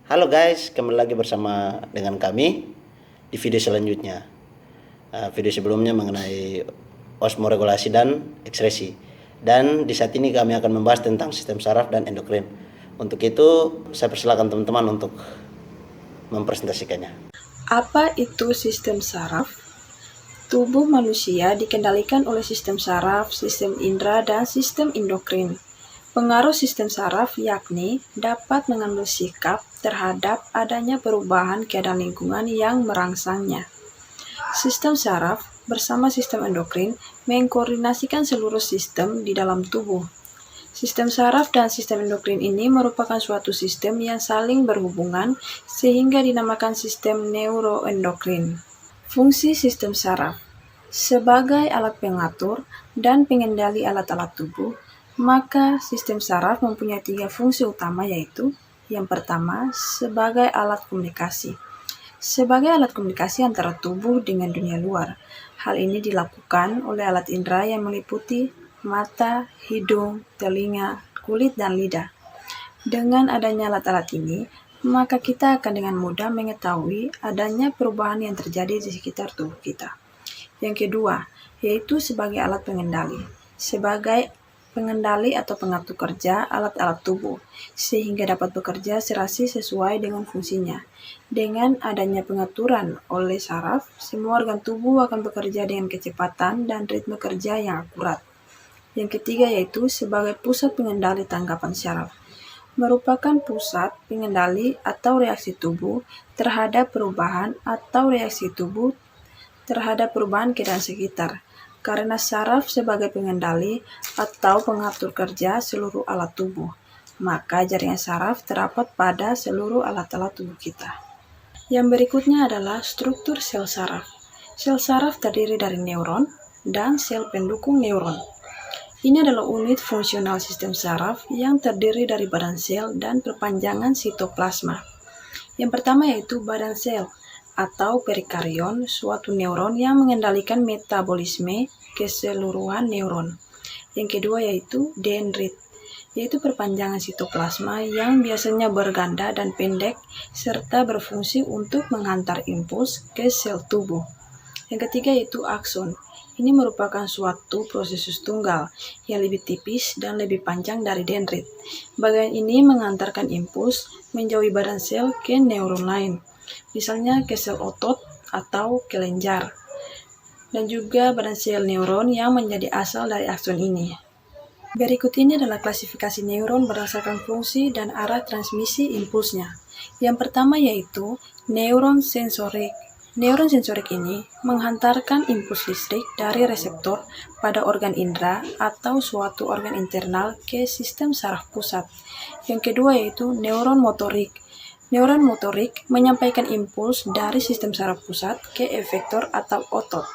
Halo guys, kembali lagi bersama dengan kami di video selanjutnya. Video sebelumnya mengenai osmoregulasi dan ekskresi. Dan di saat ini kami akan membahas tentang sistem saraf dan endokrin. Untuk itu, saya persilakan teman-teman untuk mempresentasikannya. Apa itu sistem saraf? Tubuh manusia dikendalikan oleh sistem saraf, sistem indera, dan sistem endokrin. Pengaruh sistem saraf yakni dapat mengambil sikap terhadap adanya perubahan keadaan lingkungan yang merangsangnya. Sistem saraf bersama sistem endokrin mengkoordinasikan seluruh sistem di dalam tubuh. Sistem saraf dan sistem endokrin ini merupakan suatu sistem yang saling berhubungan sehingga dinamakan sistem neuroendokrin. Fungsi sistem saraf sebagai alat pengatur dan pengendali alat-alat tubuh, maka sistem saraf mempunyai 3 fungsi utama, yaitu yang pertama, sebagai alat komunikasi. Sebagai alat komunikasi antara tubuh dengan dunia luar. Hal ini dilakukan oleh alat indera yang meliputi mata, hidung, telinga, kulit, dan lidah. Dengan adanya alat-alat ini, maka kita akan dengan mudah mengetahui adanya perubahan yang terjadi di sekitar tubuh kita. Yang kedua, yaitu sebagai alat pengendali. Sebagai pengendali atau pengatur kerja alat-alat tubuh, sehingga dapat bekerja serasi sesuai dengan fungsinya. Dengan adanya pengaturan oleh saraf, semua organ tubuh akan bekerja dengan kecepatan dan ritme kerja yang akurat. Yang ketiga yaitu sebagai pusat pengendali tanggapan saraf. Merupakan pusat pengendali atau reaksi tubuh terhadap perubahan atau reaksi tubuh terhadap perubahan keadaan sekitar, karena saraf sebagai pengendali atau pengatur kerja seluruh alat tubuh, maka jaringan saraf terdapat pada seluruh alat-alat tubuh kita. Yang berikutnya adalah struktur sel saraf. Sel saraf terdiri dari neuron dan sel pendukung neuron. Ini adalah unit fungsional sistem saraf yang terdiri dari badan sel dan perpanjangan sitoplasma. Yang pertama yaitu badan sel atau perikarion, suatu neuron yang mengendalikan metabolisme keseluruhan neuron. Yang kedua yaitu dendrit, yaitu perpanjangan sitoplasma yang biasanya berganda dan pendek serta berfungsi untuk menghantar impuls ke sel tubuh. Yang ketiga yaitu akson. Ini merupakan suatu proses tunggal yang lebih tipis dan lebih panjang dari dendrit. Bagian ini mengantarkan impuls menjauhi badan sel ke neuron lain, misalnya ke sel otot atau kelenjar, dan juga badan sel neuron yang menjadi asal dari akson ini. Berikut ini adalah klasifikasi neuron berdasarkan fungsi dan arah transmisi impulsnya. Yang pertama yaitu neuron sensorik. Neuron sensorik ini menghantarkan impuls listrik dari reseptor pada organ indera atau suatu organ internal ke sistem saraf pusat. Yang kedua yaitu neuron motorik. Neuron motorik menyampaikan impuls dari sistem saraf pusat ke efektor atau otot.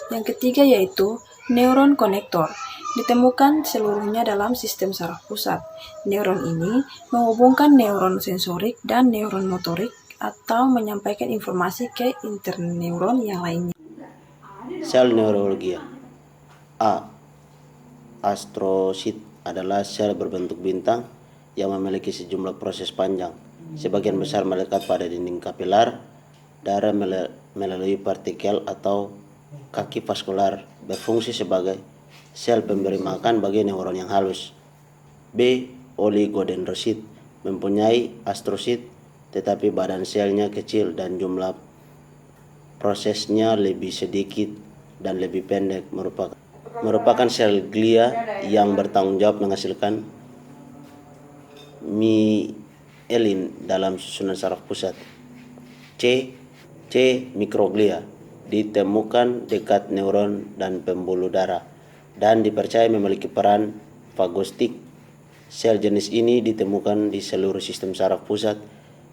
Yang ketiga yaitu neuron konektor. Ditemukan seluruhnya dalam sistem saraf pusat. Neuron ini menghubungkan neuron sensorik dan neuron motorik atau menyampaikan informasi ke interneuron yang lainnya. Sel neurologia. A. Astrosit adalah sel berbentuk bintang yang memiliki sejumlah proses panjang. Sebagian besar melekat pada dinding kapilar darah melalui partikel atau kaki vaskular, berfungsi sebagai sel pemberi makan bagi neuron yang halus. B. Oligodendrosit mempunyai astrosit, tetapi badan selnya kecil dan jumlah prosesnya lebih sedikit dan lebih pendek, merupakan sel glia yang bertanggung jawab menghasilkan mielin dalam susunan saraf pusat. C. Mikroglia ditemukan dekat neuron dan pembuluh darah dan dipercaya memiliki peran fagostik. Sel jenis ini ditemukan di seluruh sistem saraf pusat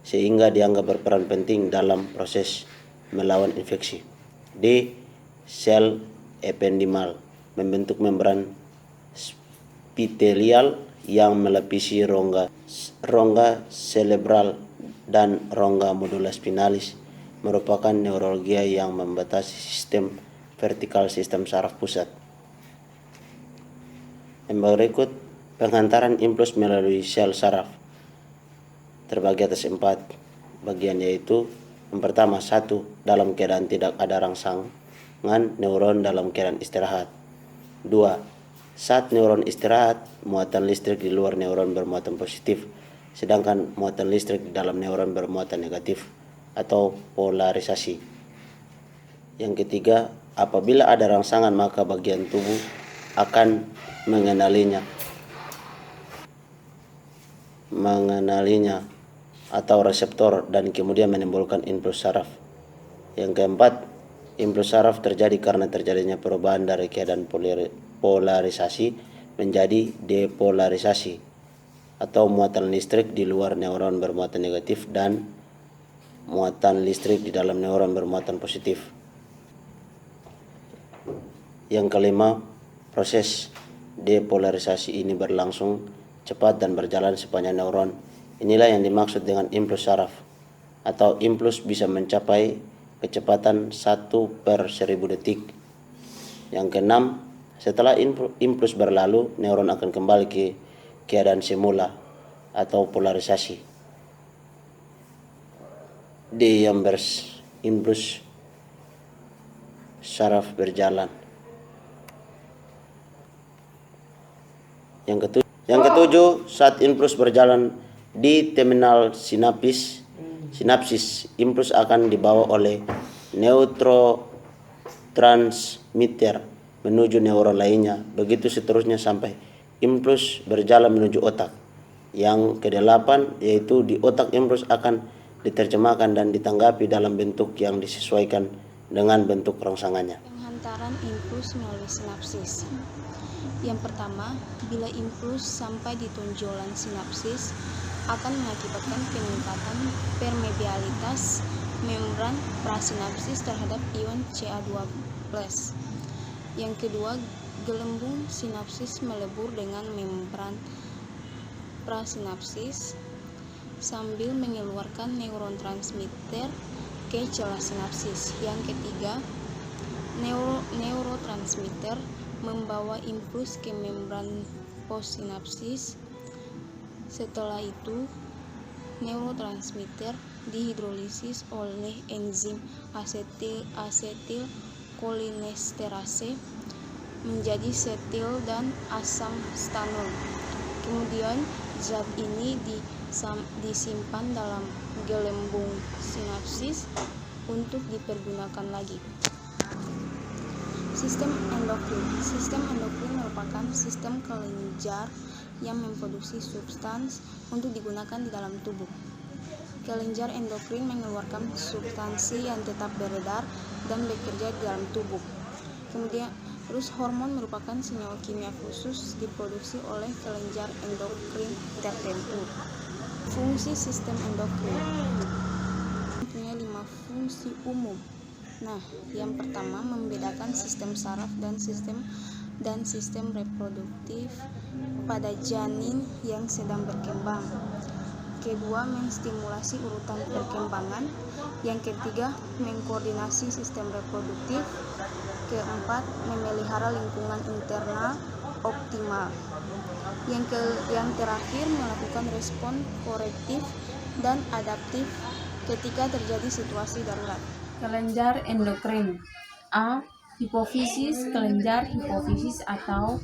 sehingga dianggap berperan penting dalam proses melawan infeksi. D. Sel ependimal membentuk membran spitelial yang melapisi rongga cerebral dan rongga medula spinalis, merupakan neurologia yang membatasi sistem vertikal sistem saraf pusat. Yang berikut, penghantaran impuls melalui sel saraf. terbagi atas 4 bagian, yaitu yang pertama, 1. Dalam keadaan tidak ada rangsangan neuron dalam keadaan istirahat. 2. Saat neuron istirahat, muatan listrik di luar neuron bermuatan positif, sedangkan muatan listrik di dalam neuron bermuatan negatif atau polarisasi. Yang ketiga, apabila ada rangsangan maka bagian tubuh akan mengenalinya atau reseptor dan kemudian menimbulkan impuls saraf. Yang keempat, impuls saraf terjadi karena terjadinya perubahan dari keadaan polarisasi menjadi depolarisasi atau muatan listrik di luar neuron bermuatan negatif dan muatan listrik di dalam neuron bermuatan positif. Yang kelima, proses depolarisasi ini berlangsung cepat dan berjalan sepanjang neuron. Inilah yang dimaksud dengan impuls saraf, atau impuls bisa mencapai kecepatan 1/1000 detik. Yang keenam, setelah impuls berlalu, neuron akan kembali ke keadaan semula atau polarisasi. Impuls saraf berjalan. Yang ketujuh, saat impuls berjalan di terminal sinapsis, impuls akan dibawa oleh neurotransmitter menuju neuron lainnya. Begitu seterusnya sampai impuls berjalan menuju otak. Yang kedelapan, yaitu di otak impuls akan diterjemahkan dan ditanggapi dalam bentuk yang disesuaikan dengan bentuk rangsangannya. Penghantaran impuls melalui sinapsis. Yang pertama, bila impuls sampai di tonjolan sinapsis akan mengakibatkan peningkatan permeabilitas membran prasinapsis terhadap ion Ca2+. Yang kedua, gelembung sinapsis melebur dengan membran prasinapsis sambil mengeluarkan neurotransmitter ke celah sinapsis. Yang ketiga, neurotransmitter membawa impuls ke membran postsinapsis. Setelah itu, neurotransmitter dihidrolisis oleh enzim asetilkolinesterase menjadi setil dan asam stanol. Kemudian zat ini disimpan dalam gelembung sinapsis untuk dipergunakan lagi. Sistem endokrin. Sistem endokrin merupakan sistem kelenjar yang memproduksi substans untuk digunakan di dalam tubuh. Kelenjar endokrin mengeluarkan substansi yang tetap beredar dan bekerja di dalam tubuh. Kemudian, hormon merupakan senyawa kimia khusus diproduksi oleh kelenjar endokrin tertentu. Fungsi sistem endokrin mempunyai 5 fungsi umum. Nah, yang pertama, membedakan sistem saraf dan sistem reproduktif pada janin yang sedang berkembang. Kedua, menstimulasi urutan perkembangan. Yang ketiga, mengkoordinasi sistem reproduktif. Keempat, memelihara lingkungan internal optimal. Yang terakhir, melakukan respon korektif dan adaptif ketika terjadi situasi darurat. Kelenjar endokrin. A. Hipofisis. Kelenjar hipofisis atau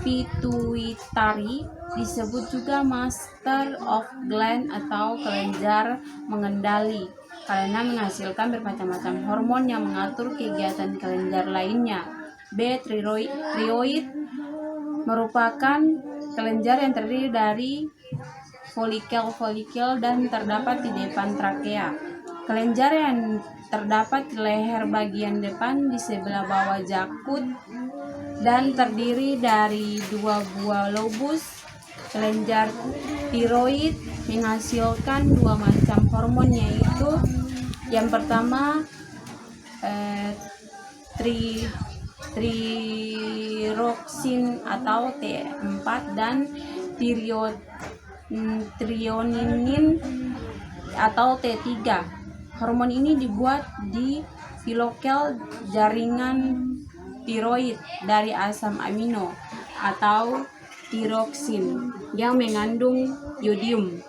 pituitari disebut juga master of gland atau kelenjar mengendali karena menghasilkan bermacam-macam hormon yang mengatur kegiatan kelenjar lainnya. B. Thyroid merupakan kelenjar yang terdiri dari folikel dan terdapat di depan trakea. Kelenjar yang terdapat di leher bagian depan di sebelah bawah jakut dan terdiri dari 2 buah lobus. Kelenjar tiroid menghasilkan 2 macam hormon, yaitu yang pertama thyroxine atau T4 dan threonine atau T3. Hormon ini dibuat di filokel jaringan tiroid dari asam amino atau thyroxine yang mengandung yodium.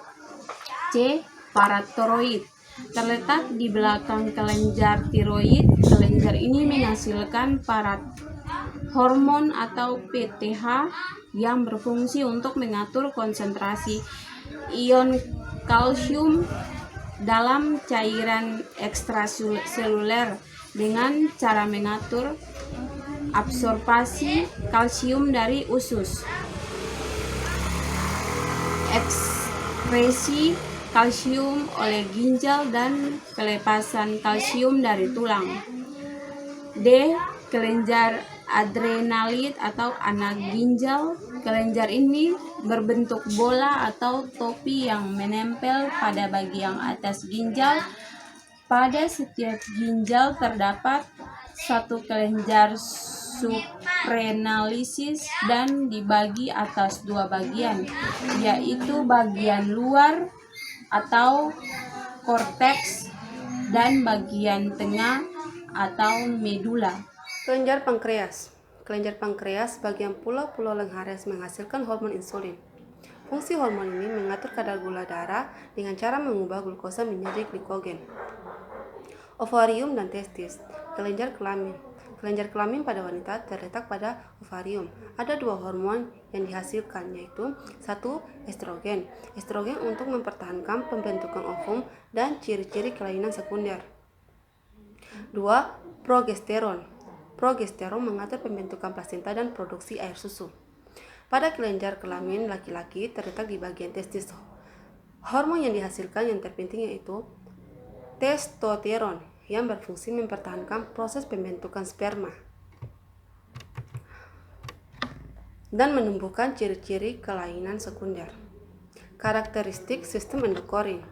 C. Parathyroid. Terletak di belakang kelenjar tiroid. Kelenjar ini menghasilkan hormon atau PTH yang berfungsi untuk mengatur konsentrasi ion kalsium dalam cairan ekstraseluler dengan cara mengatur absorpsi kalsium dari usus, ekskresi kalsium oleh ginjal, dan pelepasan kalsium dari tulang. D. Kelenjar adrenalid atau anak ginjal. Kelenjar ini berbentuk bola atau topi yang menempel pada bagian atas ginjal. Pada setiap ginjal terdapat satu kelenjar suprarenalisis dan dibagi atas dua bagian, yaitu bagian luar atau korteks dan bagian tengah atau medula. Kelenjar pankreas. Kelenjar pankreas bagian pulau-pulau Langhares menghasilkan hormon insulin. Fungsi hormon ini mengatur kadar gula darah dengan cara mengubah glukosa menjadi glikogen. Ovarium dan testis. Kelenjar kelamin. Kelenjar kelamin pada wanita terletak pada ovarium. Ada dua hormon yang dihasilkan, yaitu 1. Estrogen. Estrogen untuk mempertahankan pembentukan ovum dan ciri-ciri kelainan sekunder. 2. Progesteron. Progesteron mengatur pembentukan plasenta dan produksi air susu. Pada kelenjar kelamin laki-laki terletak di bagian testis. Hormon yang dihasilkan yang terpenting yaitu testosteron yang berfungsi mempertahankan proses pembentukan sperma dan menumbuhkan ciri-ciri kelainan sekunder. Karakteristik sistem endokrin.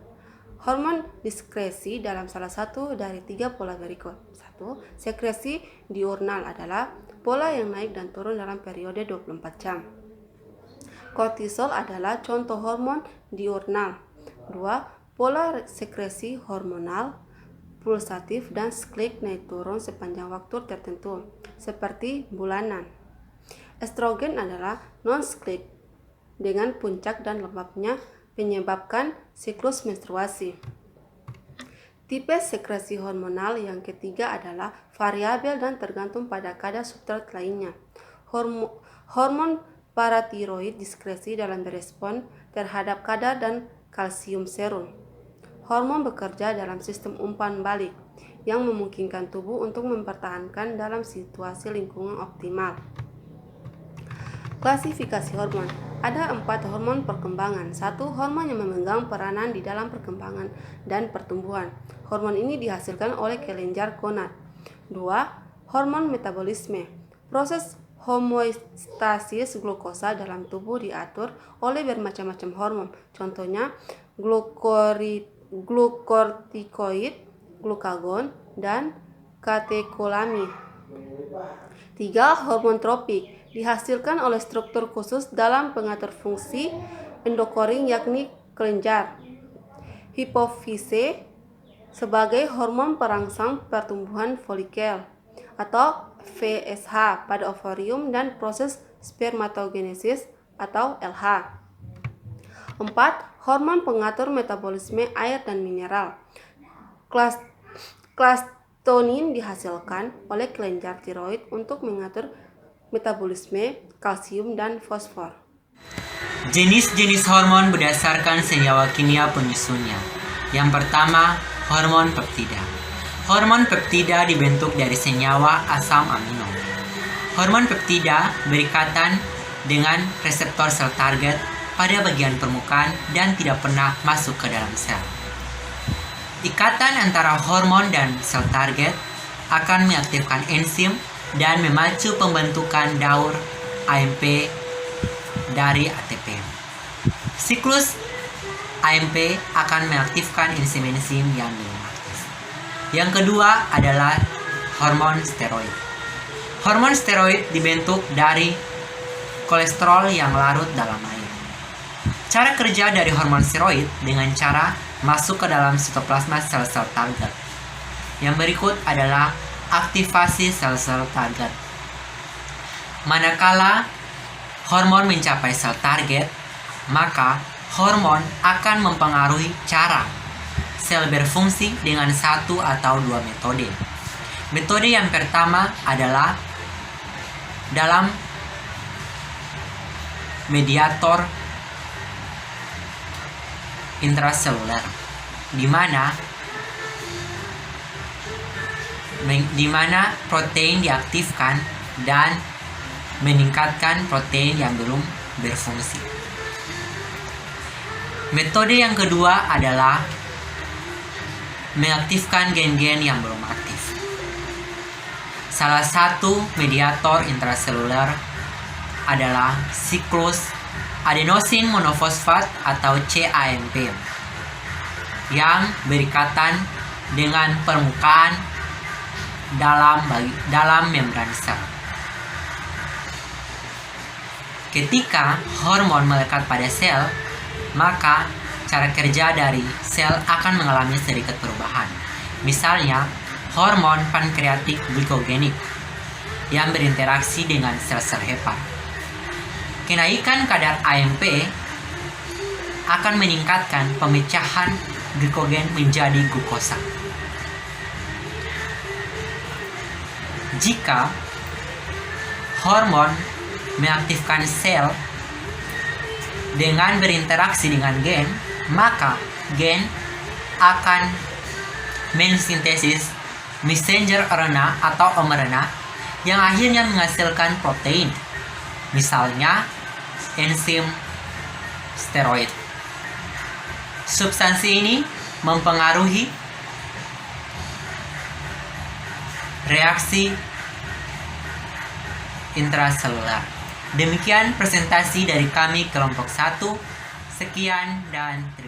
Hormon diskresi dalam salah satu dari 3 pola berikut. 1. Sekresi diurnal adalah pola yang naik dan turun dalam periode 24 jam. Kortisol adalah contoh hormon diurnal. 2. Pola sekresi hormonal pulsatif dan siklik naik turun sepanjang waktu tertentu, seperti bulanan. Estrogen adalah non-siklik dengan puncak dan lembabnya menyebabkan siklus menstruasi. Tipe sekresi hormonal yang ketiga adalah variabel dan tergantung pada kadar substrat lainnya. Hormon paratiroid diskresi dalam berespon terhadap kadar dan kalsium serum. Hormon bekerja dalam sistem umpan balik yang memungkinkan tubuh untuk mempertahankan dalam situasi lingkungan optimal. Klasifikasi hormon. Ada 4 hormon perkembangan. 1. Hormon yang memegang peranan di dalam perkembangan dan pertumbuhan. Hormon ini dihasilkan oleh kelenjar gonad. 2. Hormon metabolisme. Proses homeostasis glukosa dalam tubuh diatur oleh bermacam-macam hormon. Contohnya glukortikoid, glukagon, dan katekolamid. 3. Hormon tropik dihasilkan oleh struktur khusus dalam pengatur fungsi endokrin yakni kelenjar hipofise sebagai hormon perangsang pertumbuhan folikel atau FSH pada ovarium dan proses spermatogenesis atau LH. 4. Hormon pengatur metabolisme air dan mineral. Klastonin dihasilkan oleh kelenjar tiroid untuk mengatur metabolisme kalsium dan fosfor. Jenis-jenis hormon berdasarkan senyawa kimia penyusunnya. Yang pertama, hormon peptida. Hormon peptida dibentuk dari senyawa asam amino. Hormon peptida berikatan dengan reseptor sel target pada bagian permukaan dan tidak pernah masuk ke dalam sel. Ikatan antara hormon dan sel target akan mengaktifkan enzim dan memacu pembentukan daur AMP dari ATP. Siklus AMP akan mengaktifkan enzim-enzim yang aktif. Yang kedua adalah hormon steroid. Hormon steroid dibentuk dari kolesterol yang larut dalam air. Cara kerja dari hormon steroid dengan cara masuk ke dalam sitoplasma sel-sel target. Yang berikut adalah aktivasi sel-sel target. Manakala hormon mencapai sel target, maka hormon akan mempengaruhi cara sel berfungsi dengan satu atau dua metode. Metode yang pertama adalah dalam mediator intraseluler, di mana protein diaktifkan dan meningkatkan protein yang belum berfungsi. Metode yang kedua adalah mengaktifkan gen-gen yang belum aktif. Salah satu mediator intraseluler adalah siklus adenosin monofosfat atau CAMP yang berikatan dengan permukaan dalam membran sel. Ketika hormon melekat pada sel, maka cara kerja dari sel akan mengalami sedikit perubahan. Misalnya, hormon pankreatik glikogenik yang berinteraksi dengan sel-sel hepat. Kenaikan kadar AMP akan meningkatkan pemecahan glikogen menjadi glukosa. Jika hormon mengaktifkan sel dengan berinteraksi dengan gen, maka gen akan mensintesis messenger RNA atau mRNA yang akhirnya menghasilkan protein, misalnya enzim steroid. Substansi ini mempengaruhi reaksi intraseluler. Demikian presentasi dari kami kelompok 1. Sekian dan terima kasih.